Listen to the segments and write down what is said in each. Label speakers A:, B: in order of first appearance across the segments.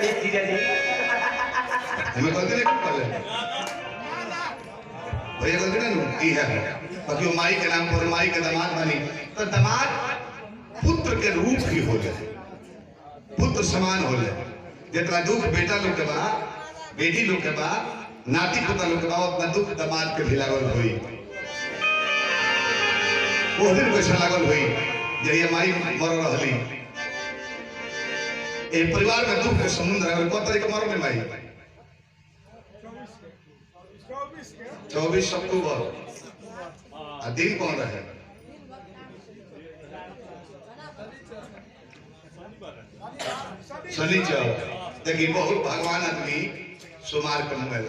A: ये जीजा जी
B: हमें गलती नहीं कर ले भैया गलती नहीं की है बाकी वो माई के नाम पर माई के दामाद बनी तो दामाद पुत्र के रूप ही हो जाए पुत्र समान हो जाए जितना दुख बेटा लोग के बा बेटी लोग के बा नाती पोता लोग के बा उतना दुख दामाद के भी लागल हुई वो दिन कैसा लागल हुई जहिया माई मर रही ए परिवार में दुख के समुद्र है कौन तरीके मरो में माई 24 अक्टूबर दिन कौन रहे शनिचर देखिए बहुत भगवान आदमी सोमवार के मुँह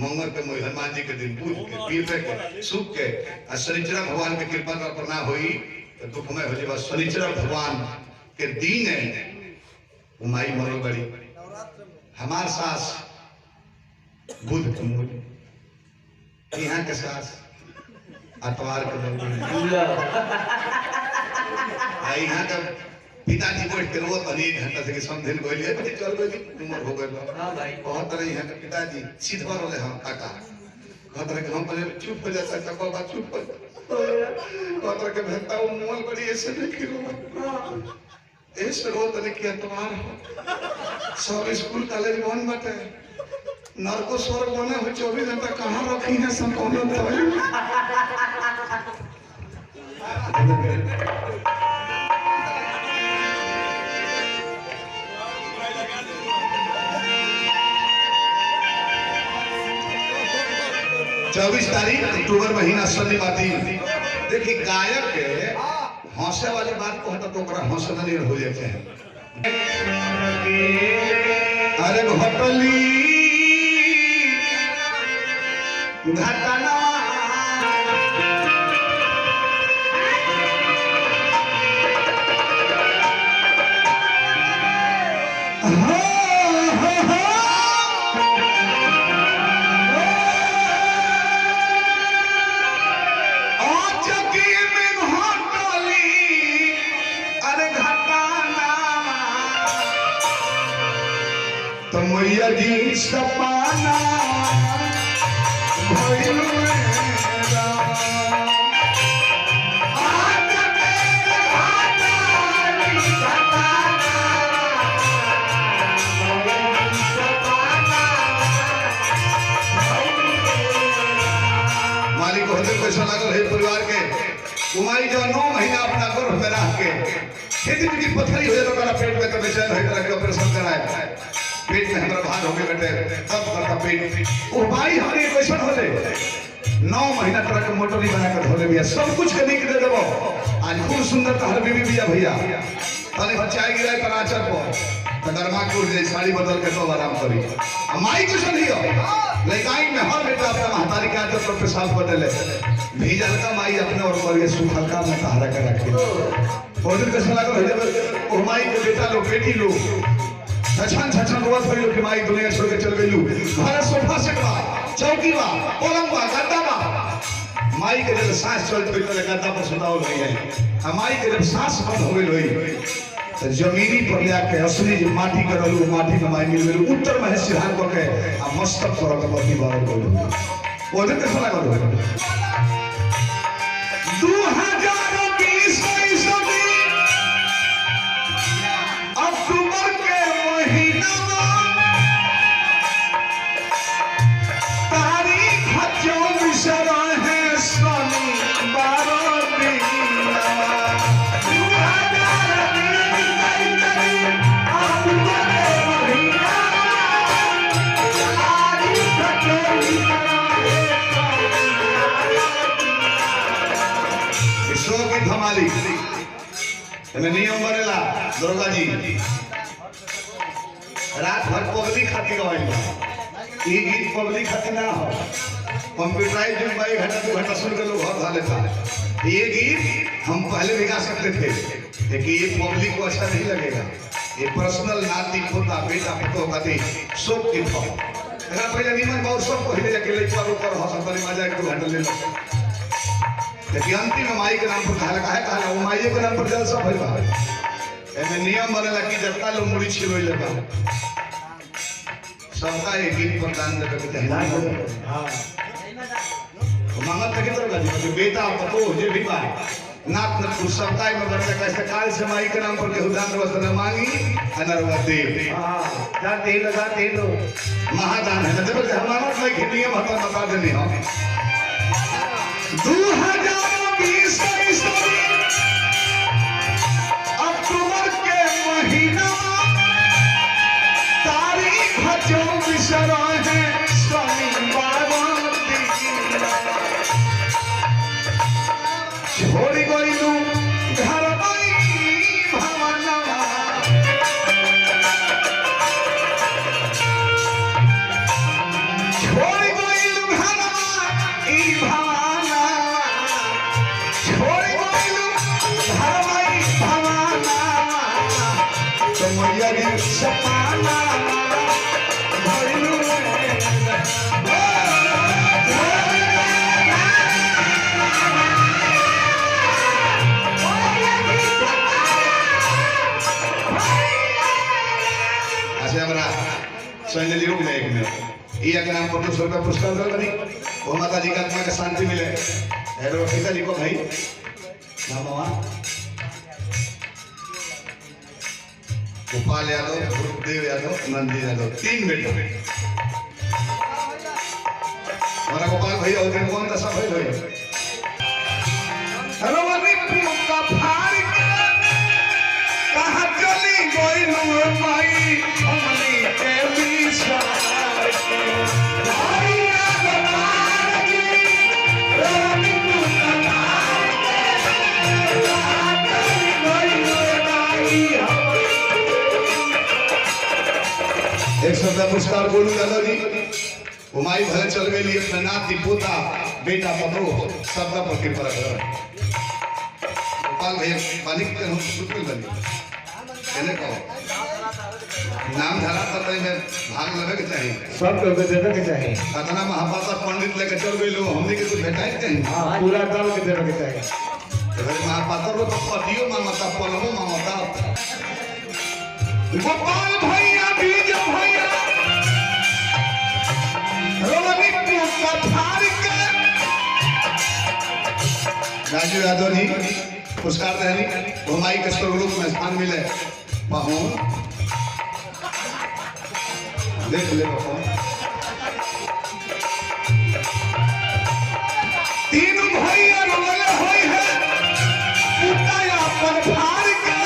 B: मंगल के मुँह हनुमान जी के दिन पूज के पीर के सुख के शनिचर भगवान के कृपा पर ना हुई तो दुखमय हो जाए शनिचर भगवान के दिन है माई मरल बड़ी हमार सास बुध यहाँ के सास अतवार के यहाँ का पिताजी बैठ के रोज अनेक घंटा से समझे गए बच्चे चल गए उम्र हो गए
A: हां भाई
B: बहुत तरह यहाँ के पिताजी सीध पर होले हम काका कहत रहे हम पहले चुप हो जाता चको बात चुप हो कहत रहे के भक्ता वो मोल बड़ी ऐसे नहीं खिलो ऐसे रोज तने किया तुम्हार सब स्कूल कॉलेज बंद बाटे नरको स्वर्ग बने हो 24 घंटा कहाँ रखी है संपूर्ण चौबीस तारीख अक्टूबर महीना शनिवार दिन देखिए गायक के हंसे वाली बात को हटा तो हंसना नहीं हो जाते हैं अरे घटली घटना मैया जी सपाना मालिक होते पैसा लागल है परिवार के कुमारी जो 9 महीना अपना गर्भ में रह के खेती की पथरी हो जाए पेट में तो बेचैन है के ऑपरेशन कराए पेट में हमारा भार हो गए बेटे तब करता पेट वो भाई हमारे क्वेश्चन होले 9 महीना तरह के मोटर नहीं बना कर धोले भैया सब कुछ करने के दे देबो आज खूब सुंदर तहर बीबी भैया भैया तने चाय गिराए पर आचर पर गरमा के उठ जाए साड़ी बदल के तो आराम करी माई कुछ नहीं हो लेकिन में हर बेटा अपना महतारी के आचर पर पेशाब बदले भीजल का माई अपने और पर ये सुखल का में सहारा कर रखे बहुत दिन कैसा लगा है ओ माई के बेटा लोग बेटी लोग छछन रोज पर लोग माई दुनिया छोड़ के चल गई घर सोफा सेट बा चौकी बा पलंग बा गद्दा बा माई के जब सांस चलत होई तो गद्दा पर सुताओ नहीं है माई के जब सांस बंद हो गई होई तो जमीनी पर जाके असली जो माटी करलू माटी में माई मिल गई उत्तर में सिधान को के आ मस्तक पर के बत्ती बार को वो दिन कैसा लगा 2020 अक्टूबर के महीना तारीख 24 है शनिवार धमाली नियम बनेला दुर्गा जी रात भर पब्लिक खातिर ये गीत पब्लिक खातिर ना हो कंप्यूटराइज जो 1 घंटा 2 घंटा सुन के लोग घर लेता है ये गीत हम पहले भी गा सकते थे लेकिन ये पब्लिक को अच्छा नहीं लगेगा ये पर्सनल नाती पोता बेटा पुतो खाती शोक की था अगर पहले निमन बहुत सब पहले जाके ले पर ऊपर हंसतरी मजा 1 घंटा ले लो लेकिन अंतिम में माई के नाम पर कहा वो माई के नाम पर जलसा भइल बा एमे नियम बनेला कि जतना लोग मुड़ी छिलोई लेबा सबका एक ही प्रदान देवे के चाहिए।
A: हाँ
B: मांगत तक तो बेटा पतो जे भी बा नाथ न कुछ सबका में बरले कैसे काल से माई के नाम पर के उदान वसन मांगी अनरवा दे।
A: हाँ जाते लो
B: महादान है जब हमारा में खेती हम बता देनी हम 2020 अक्टूबर के महीना तारीख 24 है शनिवार छोड़ी गईलू घर भवनवा छोड़ी गईलू घरवा ई भवनवा छोड़ी गईलू घरवा ई भवनवा तो मैया री सपना भइलू संजय जी रुक जाए एक मिनट ये अगर हम 200 रुपया पुरस्कार कर बनी वो माता जी का आत्मा का शांति मिले हेरो पिताजी को भाई मामा गोपाल यादव गुरुदेव यादव नंदी यादव 3 बेटे हमारा गोपाल भैया उस दिन कौन दशा भाई भाई हेलो मनी का फाड़ के कहां चली गई नु माई हमनी के विश्वास के भैया गोपाल जी रानी का फाड़ के कहां चली गई नु माई एक शब्द पुरस्कार बोलू दादा जी वो माई भले चल गई अपना नाती पोता बेटा पतो शब्द पर कृपा कर गोपाल भैया मालिक के हम सुन बनी कहने को नाम धरा पत्र में भाग लेवे के चाहिए
A: सब लोग देवे के चाहिए
B: कतना महापात्र पंडित लेके चल गई लो हमनी के कुछ भेटाई चाहिए
A: हाँ पूरा दल के देवे के चाहिए
B: तो महापात्र रो तो पतियो मांगता पलवो मांगता गोपाल भैया बीज भैया रोनी का फाड़ के राजू यादव जी पुरस्कार देनी घुमाई के स्वरूप में स्थान मिले पहुन देख ले तीन भैया रोले होई है उताया पर फाड़ के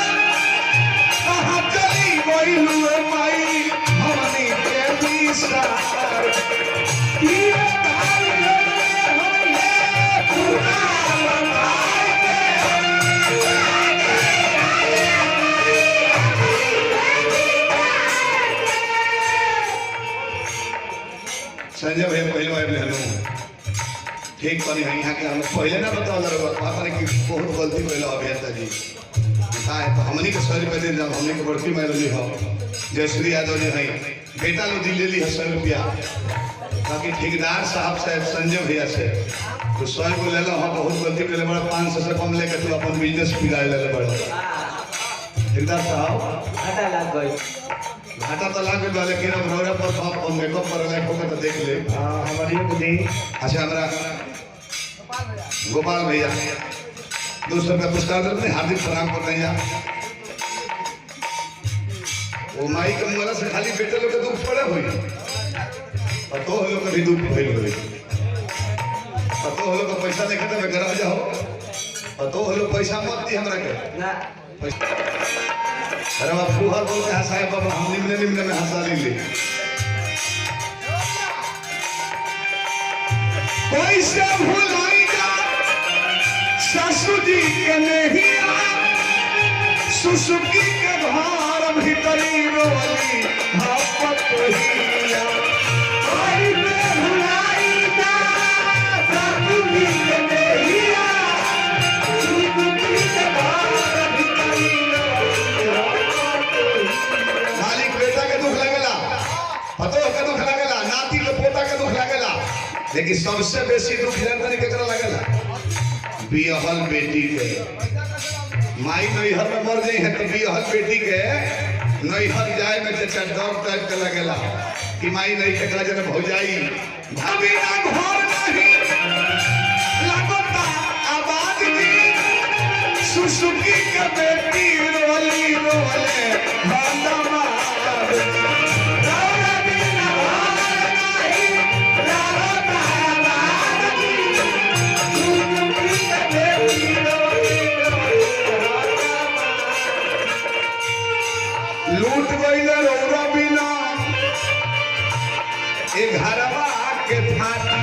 B: कहां चली गई हुए माई हमनी के विश्वास ये ताल होई है पूरा संजय भैया पहले वाले हनु ठीक पानी है यहाँ के हम पहले ना बताओ जरा पता नहीं कि बहुत गलती पहले अभियंता जी का है तो हमनी के 100 रुपया दे जब हमनी के बढ़ती मैं ली हो जयश्री यादव जी है बेटा लो दिल ले ली 100 रुपया बाकी ठेकेदार साहब से संजय भैया से तो 100 को ले लो हम बहुत गलती कर ले बड़ा 500 से कम लेके तू अपन बिजनेस बिगाड़ ले बड़ा ठेकेदार साहब
A: घाटा लग गई
B: घाटा तो लाग गया लेकिन अब रोड़ा पर आप मेकअप कर ले को तो देख ले
A: हां हमारी बुद्धि
B: अच्छा हमरा गोपाल भैया 200 रुपया पुरस्कार देते हार्दिक प्रणाम करते हैं वो माई के मुंह से खाली बेटे लोग के दुख पड़े हुई और तो लोग के भी दुख भइल हुई और तो लोग का पैसा नहीं खत्म करा जाओ और तो लोग पैसा मत दी हमरा के
A: ना
B: अरे बाप फुहर बोलते हैं साहब बाबा हम निम्न में हंसा ली कोई से भुलाई जा ससुर जी के नहीं सुसुकी के घर भीतरी रोली भापत हिया कोई से भुलाई जा ससुर जी के नहीं सुसुकी के घर भीतरी मालिक बेटा के दुख लगेला पतो के दुख लगेला नाती के पोता के दुख लगेला लेकिन सबसे बेसी दुख जानते केकरा लगेला बियाहल बेटी के माई नैहर में मर गई है तो बियाहल बेटी के नैहर जाए में चचा डर टाइप के लगेला कि माई नहीं केकरा जन भौजाई भाभी ना घर नहीं लगता आवाज दी सुसुकी के बेटी रोली रोले भांडा लूट गईल रौरा बिना घरवा के थाती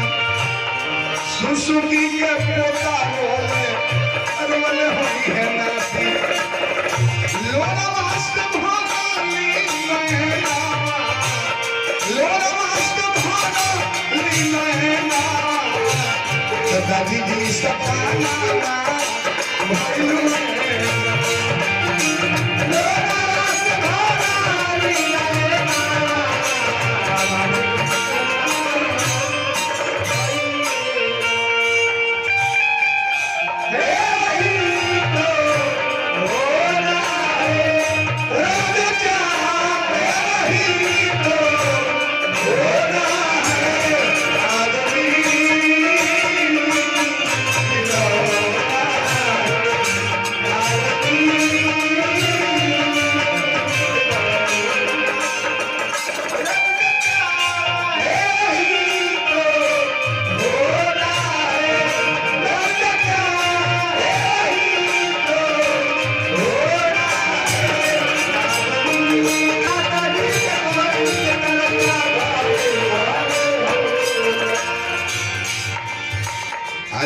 B: सुसुकी के पोता रोले रोले होई है नाती लोरा वास्ते भागाली नैना लोरा वास्ते भागाली नैना दादी जी सपना भइलू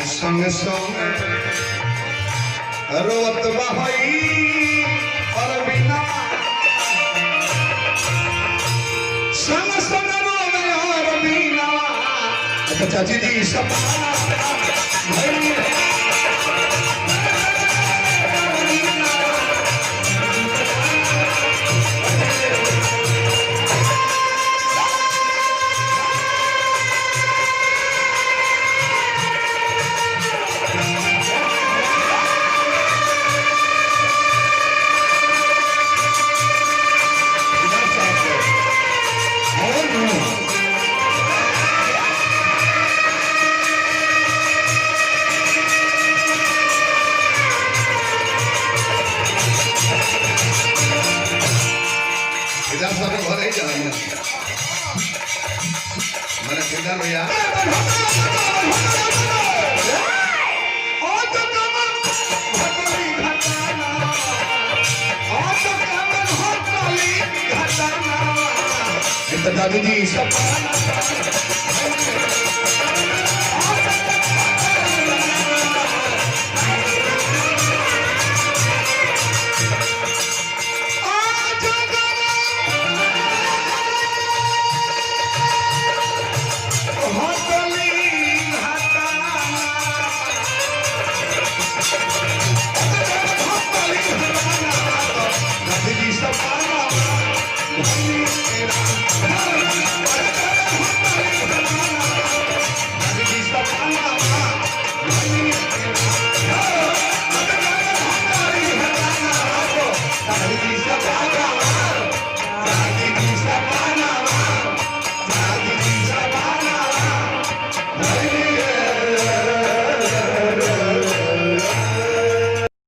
B: संग संग रोत बहई और बिना संग संग रोवे और बिना चाची जी सपना मैंने किधर भैया दादी जी सब